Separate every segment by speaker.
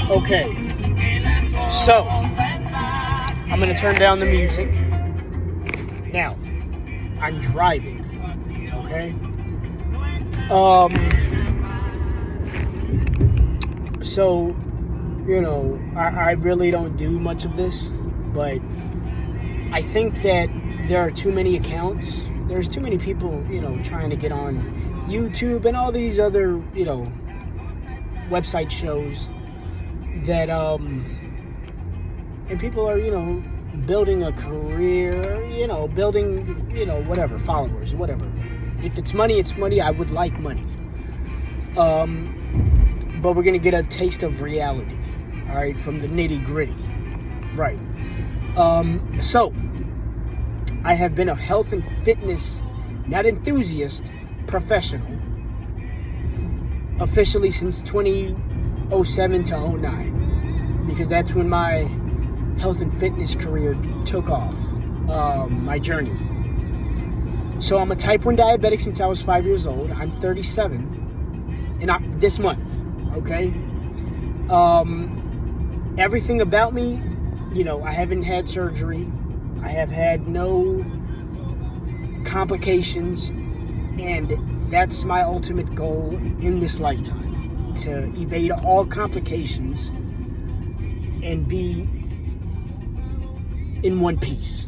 Speaker 1: Okay, so I'm gonna turn down the music. Now, I'm driving. Okay. So, I really don't do much of this, but I think that there are too many accounts. There's too many people, trying to get on YouTube and all these other, website shows that, and people are, building a career, building, whatever, followers, whatever. If it's money, it's money. I would like money. But we're going to get a taste of reality, all right, from the nitty gritty. Right. So, I have been a health and fitness, not enthusiast, professional, officially since 2007 to 09, because that's when my health and fitness career took off, my journey. So I'm a type 1 diabetic since I was 5 years old. I'm 37, and this month, okay? Everything about me, I haven't had surgery. I have had no complications, and that's my ultimate goal in this lifetime, to evade all complications and be in one piece.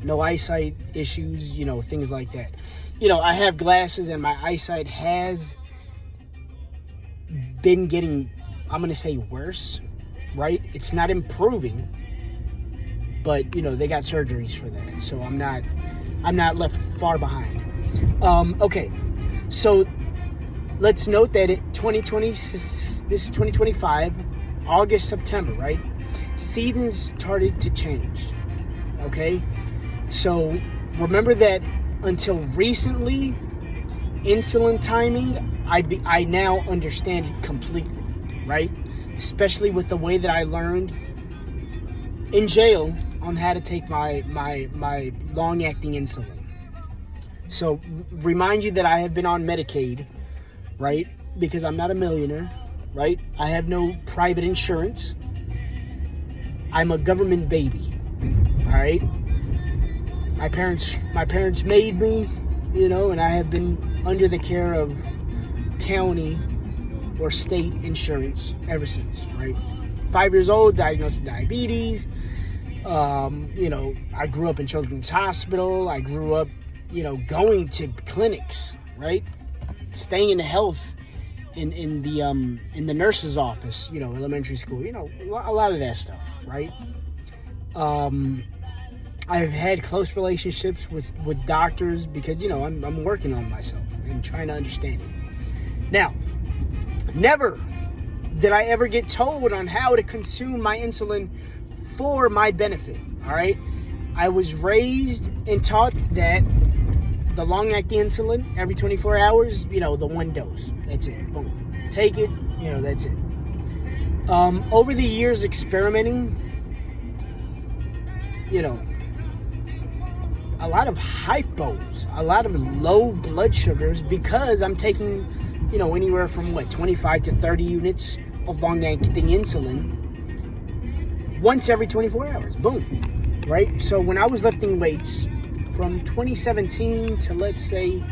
Speaker 1: No eyesight issues, things like that. I have glasses and my eyesight has been getting, I'm going to say, worse, right? It's not improving, but, they got surgeries for that. So I'm not left far behind. Okay, so let's note that 2020, this is 2025, August, September, right? Seasons started to change, okay? So remember that until recently, insulin timing, I now understand it completely, right? Especially with the way that I learned in jail on how to take my long-acting insulin. So remind you that I have been on Medicaid, right? Because I'm not a millionaire, right? I have no private insurance. I'm a government baby, all right? My parents made me, and I have been under the care of county or state insurance ever since, right? 5 years old, diagnosed with diabetes. I grew up in Children's Hospital. I grew up, going to clinics, right? Staying in health in the nurse's office, elementary school, a lot of that stuff, right? I've had close relationships with doctors because, I'm working on myself and trying to understand it. Now, never did I ever get told on how to consume my insulin for my benefit, all right? I was raised and taught that the long-acting insulin, every 24 hours, the one dose. That's it. Boom. Take it, that's it. Over the years experimenting, a lot of hypos, a lot of low blood sugars, because I'm taking, anywhere from 25 to 30 units of long-acting insulin once every 24 hours. Boom. Right? So when I was lifting weights from 2017 to, let's say,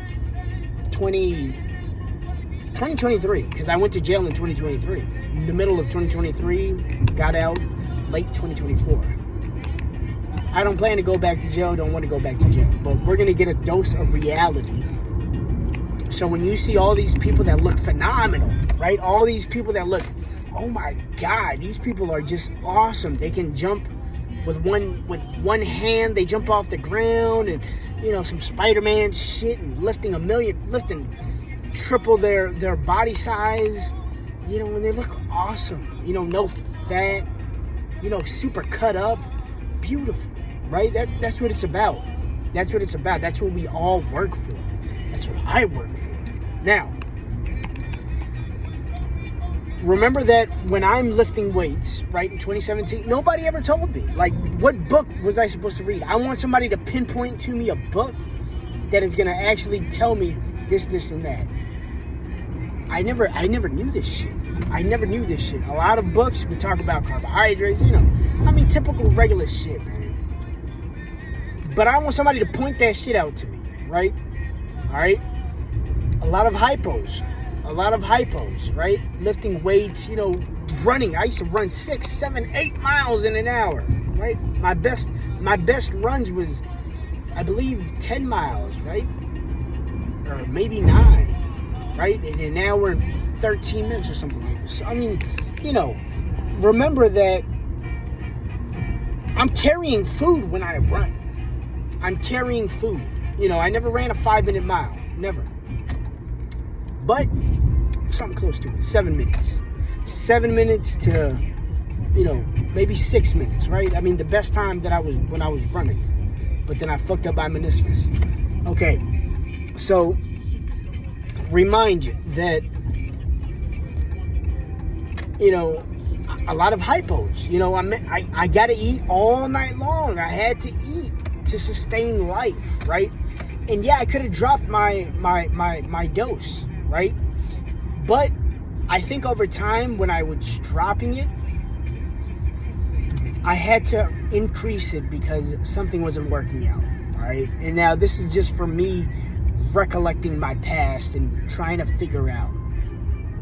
Speaker 1: 2023, because I went to jail in 2023. In the middle of 2023, got out late 2024. I don't plan to go back to jail, don't want to go back to jail, but we're going to get a dose of reality. So when you see all these people that look phenomenal, right? All these people that look, oh my God, these people are just awesome. They can jump with one hand, they jump off the ground, and some Spider-Man shit, and lifting triple their body size, and they look awesome. No fat, super cut up, beautiful, right? That's what it's about. That's what it's about. That's what we all work for. That's what I work for. Now, remember that when I'm lifting weights, right, in 2017, nobody ever told me. Like, what book was I supposed to read? I want somebody to pinpoint to me a book that is going to actually tell me this, and that. I never knew this shit. I never knew this shit. A lot of books would talk about carbohydrates, typical regular shit, man. But I want somebody to point that shit out to me, right? All right? A lot of hypos, right? Lifting weights, running. I used to run 6, 7, 8 miles in an hour, right? My best runs was, I believe, 10 miles, right? Or maybe 9, right? And now we're in 13 minutes or something like this. I mean, remember that I'm carrying food when I run. I'm carrying food. I never ran a 5-minute mile. Never. But something close to it. 7 minutes. 7 minutes to, maybe 6 minutes, right? I mean, the best time that I was when I was running. But then I fucked up my meniscus. Okay. So, remind you that, a lot of hypos. I got to eat all night long. I had to eat to sustain life, right? And yeah, I could have dropped my dose, right? But I think over time, when I was dropping it, I had to increase it because something wasn't working out, all right? And now this is just for me recollecting my past and trying to figure out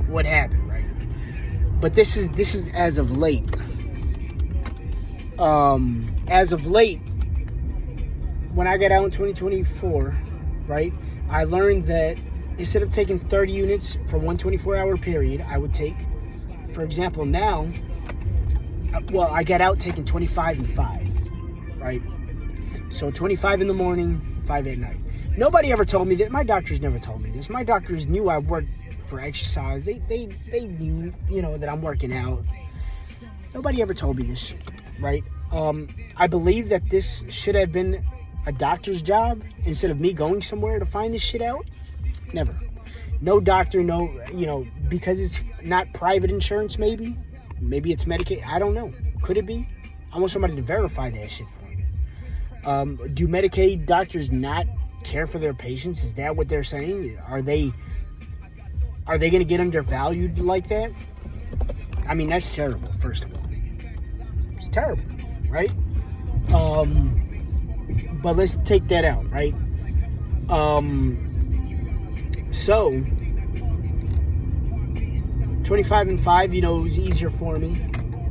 Speaker 1: what happened, right? But this is as of late. As of late, when I got out in 2024, right, I learned that instead of taking 30 units for one 24-hour period, I would take, for example, now, I got out taking 25 and 5, right? So 25 in the morning, 5 at night. Nobody ever told me that. My doctors never told me this. My doctors knew I worked for exercise. They knew, that I'm working out. Nobody ever told me this shit, right? I believe that this should have been a doctor's job instead of me going somewhere to find this shit out. Never. No doctor, because it's not private insurance, maybe it's Medicaid. I don't know. Could it be? I want somebody to verify that shit for me. Do Medicaid doctors not care for their patients? Is that what they're saying? Are they going to get undervalued like that? I mean, that's terrible, first of all. It's terrible, right? But let's take that out, right? So 25 and 5, it was easier for me.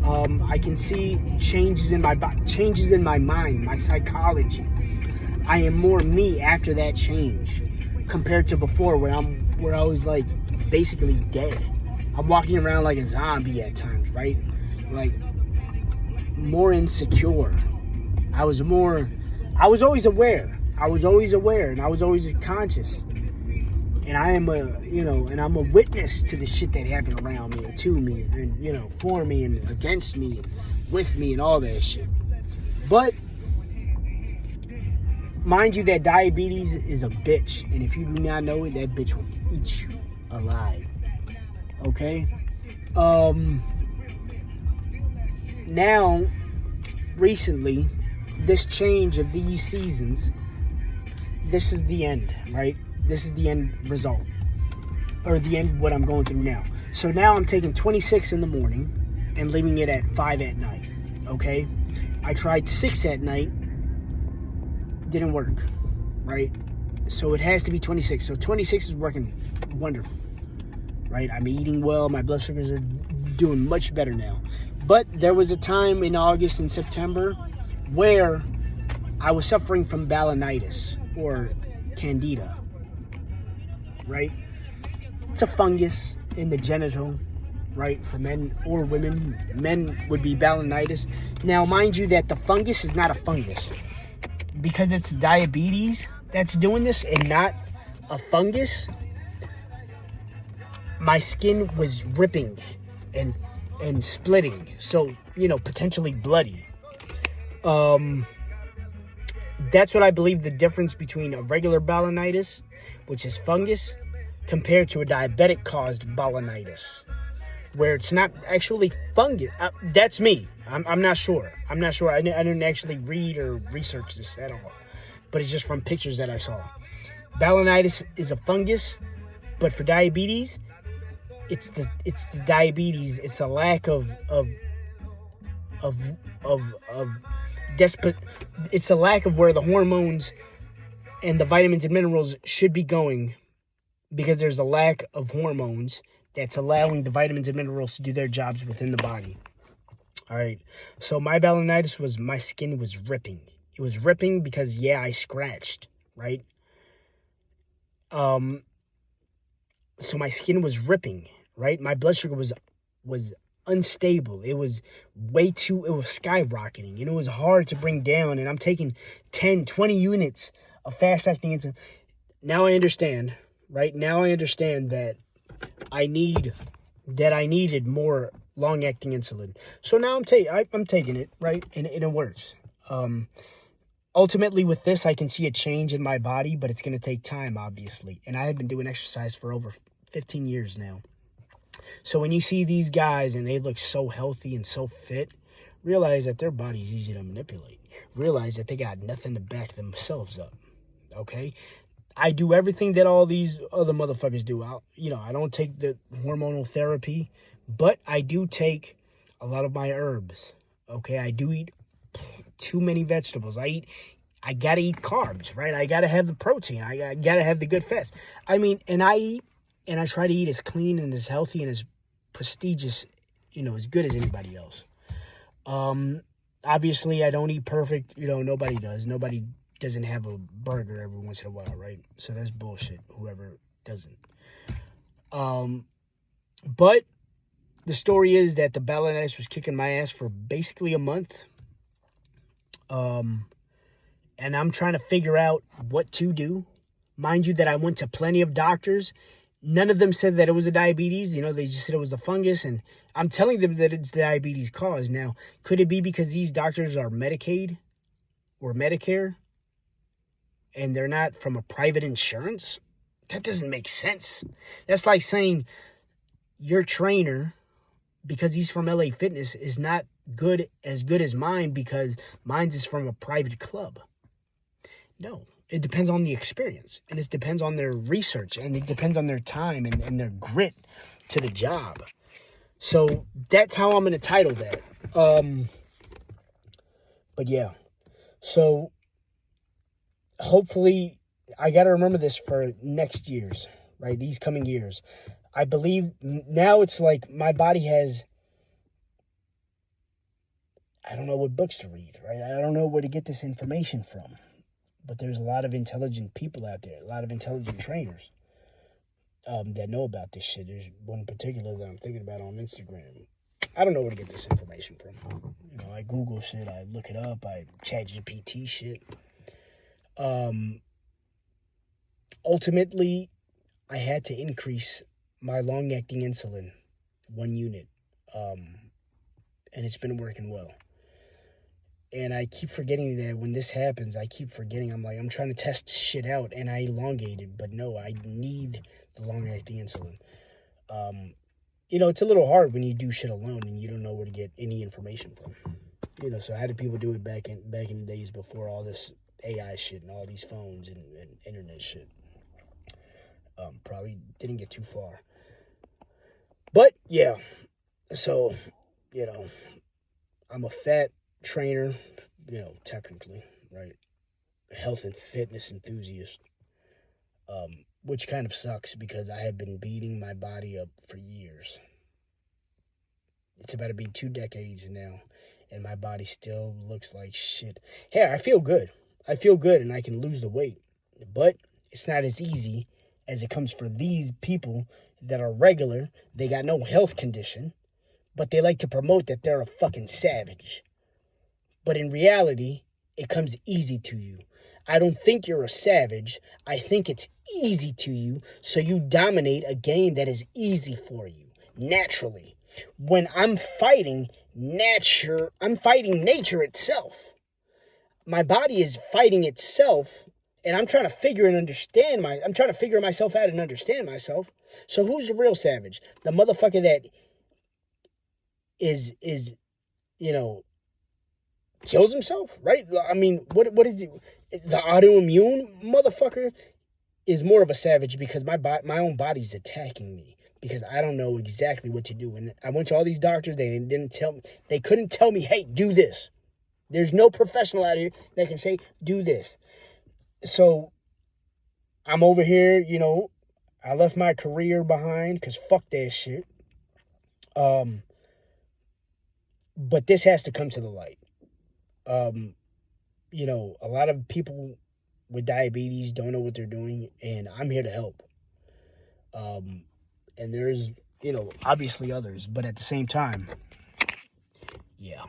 Speaker 1: I can see changes in my mind, my psychology. I am more me after that change compared to before, where I was like basically dead. I'm walking around like a zombie at times, right? Like more insecure. I was always aware. And I was always conscious. And I am I'm a witness to the shit that happened around me and to me and, for me and against me and with me and all that shit. But mind you that diabetes is a bitch. And if you do not know it, that bitch will eat you alive. Okay? Now, recently, this change of these seasons, this is the end, right? This is the end result, or the end what I'm going through now. So now I'm taking 26 in the morning and leaving it at 5 at night, okay? I tried 6 at night, didn't work, right? So it has to be 26. So 26 is working wonderful, right? I'm eating well. My blood sugars are doing much better now. But there was a time in August and September where I was suffering from Balanitis or Candida, right? It's a fungus in the genital, right? For men or women. Men would be Balanitis. Now, mind you that the fungus is not a fungus. Because it's diabetes that's doing this and not a fungus, my skin was ripping and splitting. So, potentially bloody. That's what I believe the difference between a regular Balanitis, which is fungus, compared to a diabetic-caused Balanitis, where it's not actually fungus. That's me. I'm not sure. I didn't actually read or research this at all, but it's just from pictures that I saw. Balanitis is a fungus, but for diabetes, it's the diabetes. It's a lack of of desperate. It's a lack of where the hormones and the vitamins and minerals should be going, because there's a lack of hormones that's allowing the vitamins and minerals to do their jobs within the body. All right. So my balanitis was, my skin was ripping. It was ripping because, yeah, I scratched, right? So my skin was ripping, right? My blood sugar was unstable. It was it was skyrocketing, and it was hard to bring down. And I'm taking 10, 20 units of fast-acting insulin. Now I understand, right? Now I understand that I needed more long-acting insulin. So now I'm taking it, right? And it works. Ultimately, with this, I can see a change in my body, but it's going to take time, obviously. And I have been doing exercise for over 15 years now. So when you see these guys and they look so healthy and so fit, realize that their body's easy to manipulate. Realize that they got nothing to back themselves up, okay? I do everything that all these other motherfuckers do. I don't take the hormonal therapy, but I do take a lot of my herbs, okay? I do eat too many vegetables. I gotta eat carbs, right? I gotta have the protein. I gotta have the good fats. I try to eat as clean and as healthy and as prestigious, as good as anybody else. Obviously, I don't eat perfect. Nobody does. Nobody doesn't have a burger every once in a while, right? So that's bullshit, whoever doesn't. But the story is that the balanitis was kicking my ass for basically a month. And I'm trying to figure out what to do. Mind you that I went to plenty of doctors. None of them said that it was a diabetes. They just said it was a fungus. And I'm telling them that it's diabetes caused. Now, could it be because these doctors are Medicaid or Medicare and they're not from a private insurance? That doesn't make sense. That's like saying your trainer, because he's from LA Fitness, is not good as mine because mine is from a private club. No, it depends on the experience, and it depends on their research, and it depends on their time and their grit to the job. So that's how I'm going to title that. But yeah, so hopefully I got to remember this for next year's, right? These coming years. I believe now it's like my body has, I don't know what books to read, right? I don't know where to get this information from. But there's a lot of intelligent people out there, a lot of intelligent trainers that know about this shit. There's one in particular that I'm thinking about on Instagram. I don't know where to get this information from. I Google shit, I look it up, I chat GPT shit. Ultimately, I had to increase my long-acting insulin 1 unit, and it's been working well. And I keep forgetting that when this happens, I'm trying to test shit out, and I elongated, but no, I need the long-acting insulin. It's a little hard when you do shit alone and you don't know where to get any information from. So how did people do it back in the days before all this AI shit and all these phones and internet shit? Probably didn't get too far. But, yeah, so, I'm a fat trainer, technically, right? A health and fitness enthusiast, which kind of sucks because I have been beating my body up for years. It's about to be 2 decades now, and my body still looks like shit. Hey, I feel good, and I can lose the weight, but it's not as easy as it comes for these people that are regular. They got no health condition, but they like to promote that they're a fucking savage. But in reality, it comes easy to you. I don't think you're a savage. I think it's easy to you, so you dominate a game that is easy for you, naturally. When I'm fighting nature itself. My body is fighting itself, and I'm trying to figure myself out and understand myself. So who's the real savage? The motherfucker that is kills himself, right? I mean, what is it? The autoimmune motherfucker is more of a savage because my own body's attacking me. because I don't know exactly what to do. And I went to all these doctors. They couldn't tell me, hey, do this. There's no professional out here that can say, do this. So I'm over here, I left my career behind because fuck that shit. But this has to come to the light. A lot of people with diabetes don't know what they're doing, and I'm here to help. And there's, obviously others, but at the same time, yeah.